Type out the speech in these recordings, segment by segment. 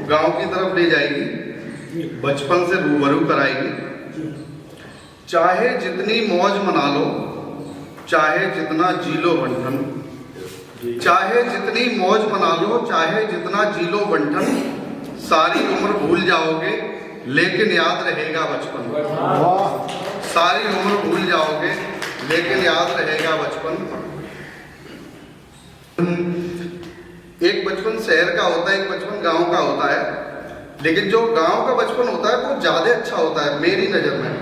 गांव की तरफ ले जाएगी, बचपन से रूबरू कराएगी। चाहे जितनी मौज मना लो, चाहे जितना जी लो बंठन, चाहे जितनी मौज मना लो, चाहे जितना जी लो बंठन, सारी उम्र भूल जाओगे लेकिन याद रहेगा बचपन। सारी उम्र भूल जाओगे लेकिन याद रहेगा बचपन। एक बचपन शहर का होता है, एक बचपन गांव का होता है, लेकिन जो गांव का बचपन होता है वो ज़्यादा अच्छा होता है मेरी नज़र में।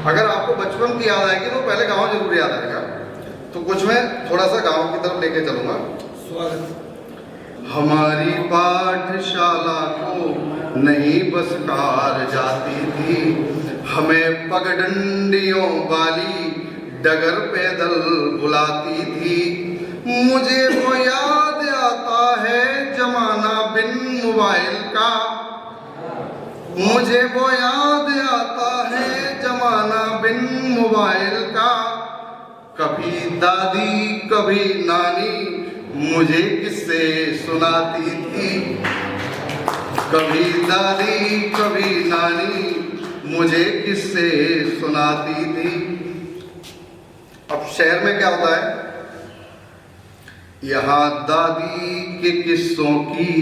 अगर आपको बचपन की याद आएगी तो पहले गांव जरूर याद आएगा। तो कुछ मैं थोड़ा सा गांव की तरफ लेके चलूँगा। स्वागत। हमारी पाठशाला को नहीं बस कार जाती थी, हमें पगडंडियों वाली डगर पैदल बुलाती थी। मुझे वो याद आता है जमाना बिन मोबाइल का, मुझे वो याद आता है जमाना बिन मोबाइल का। कभी दादी कभी नानी मुझे किस्से सुनाती थी, कभी दादी कभी नानी मुझे किस्से सुनाती थी। अब शहर में क्या होता है, यहाँ दादी के किस्सों की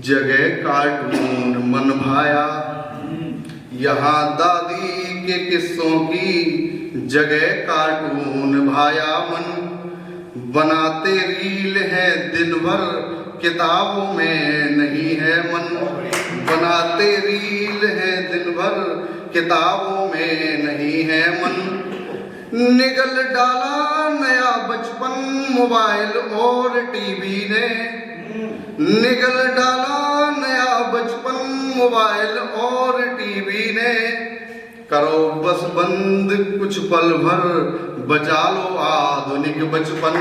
जगह कार्टून मन भाया, यहाँ दादी के किस्सों की जगह कार्टून भाया मन। बनाते रील है दिन भर किताबों में नहीं है मन, बनाते रील है दिन भर किताबों में नहीं है मन। निगल डाला नया बचपन मोबाइल और टीवी ने, निगल डाला नया बचपन मोबाइल और टीवी ने। करो बस बंद कुछ पल भर बचा लो आधुनिक बचपन,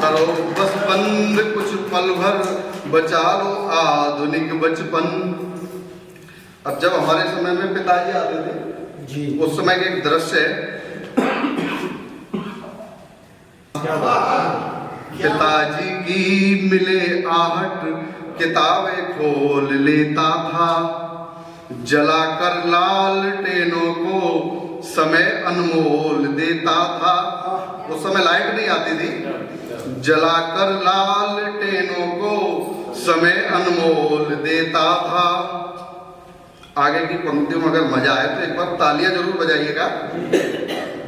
करो बस बंद कुछ पल भर बचा लो आधुनिक बचपन। अब जब हमारे समय में पिताजी आते थे जी, उस समय के एक दृश्य है, पिताजी की मिले आहट किताबें खोल लेता था, जलाकर लालटेनों को समय अनमोल देता था। उस समय लाइट नहीं आती थी, जलाकर लालटेनों को समय अनमोल देता था। आगे की पंक्तियों में अगर मजा आए तो एक बार तालियां जरूर बजाइएगा।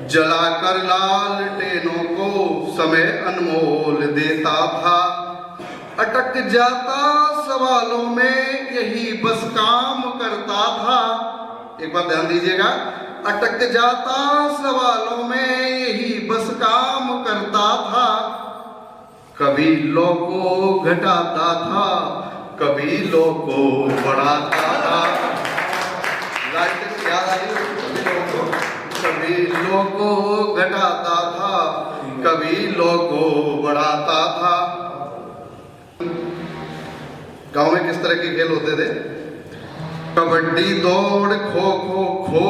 जलाकर लालटेनों को समय अनमोल देता था, अटक जाता सवालों में यही बस काम करता था। एक बार ध्यान दीजिएगा, अटक जाता सवालों में यही बस काम करता था। कभी लो को घटाता था, कभी लो को बढ़ाता था। याद आ रही है? कभी लो को घटाता था, कभी लो को बढ़ाता था। गांव में किस तरह के खेल होते थे? कबड्डी दौड़ खो खो खो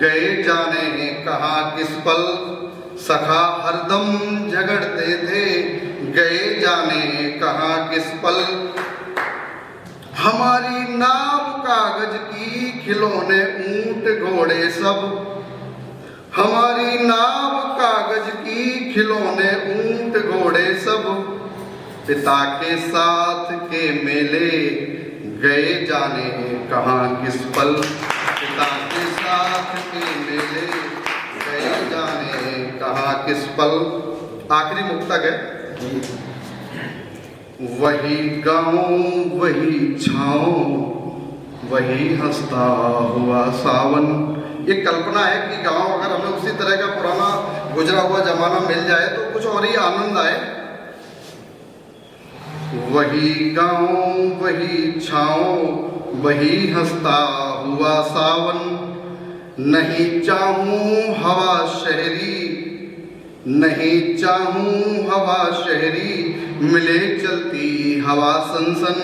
गए जाने कहाँ किस पल, सखा हरदम झगड़ते थे गए जाने कहाँ किस पल। हमारी नाव कागज की खिलौने ऊंट घोड़े सब, हमारी नाव कागज की खिलौने ऊंट घोड़े सब। पिता के साथ के मेले गए जाने कहाँ किस पल, पिता के साथ के मेले गए जाने कहाँ किस पल। आखिरी मुक्तक है, वही गाँव वही छाँव वही हंसता हुआ सावन। ये कल्पना है कि गांव अगर हमें उसी तरह का पुराना गुजरा हुआ जमाना मिल जाए तो कुछ और ही आनंद आए। वही गाँव वही छाँव वही हंसता हुआ सावन। नहीं चाहूं हवा शहरी, नहीं चाहूं हवा शहरी, मिले चलती हवा सनसन।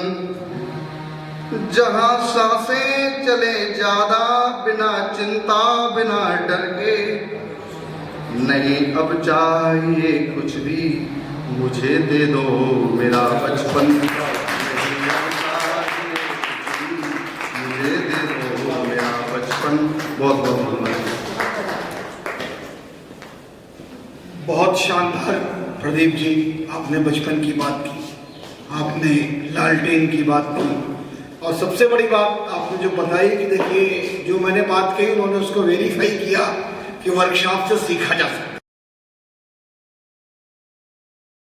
जहाँ सांसें चले ज्यादा बिना चिंता बिना डर के, नहीं अब चाहिए कुछ भी मुझे दे दो मेरा बचपन। नहीं अब चाहिए बहुत बहुत धन्यवाद। बहुत शानदार प्रदीप जी, आपने बचपन की बात की, आपने लालटेन की बात की, और सबसे बड़ी बात आपने जो बताई कि देखिए जो मैंने बात कही उन्होंने उसको वेरीफाई किया कि वर्कशॉप से सीखा जा सकता है।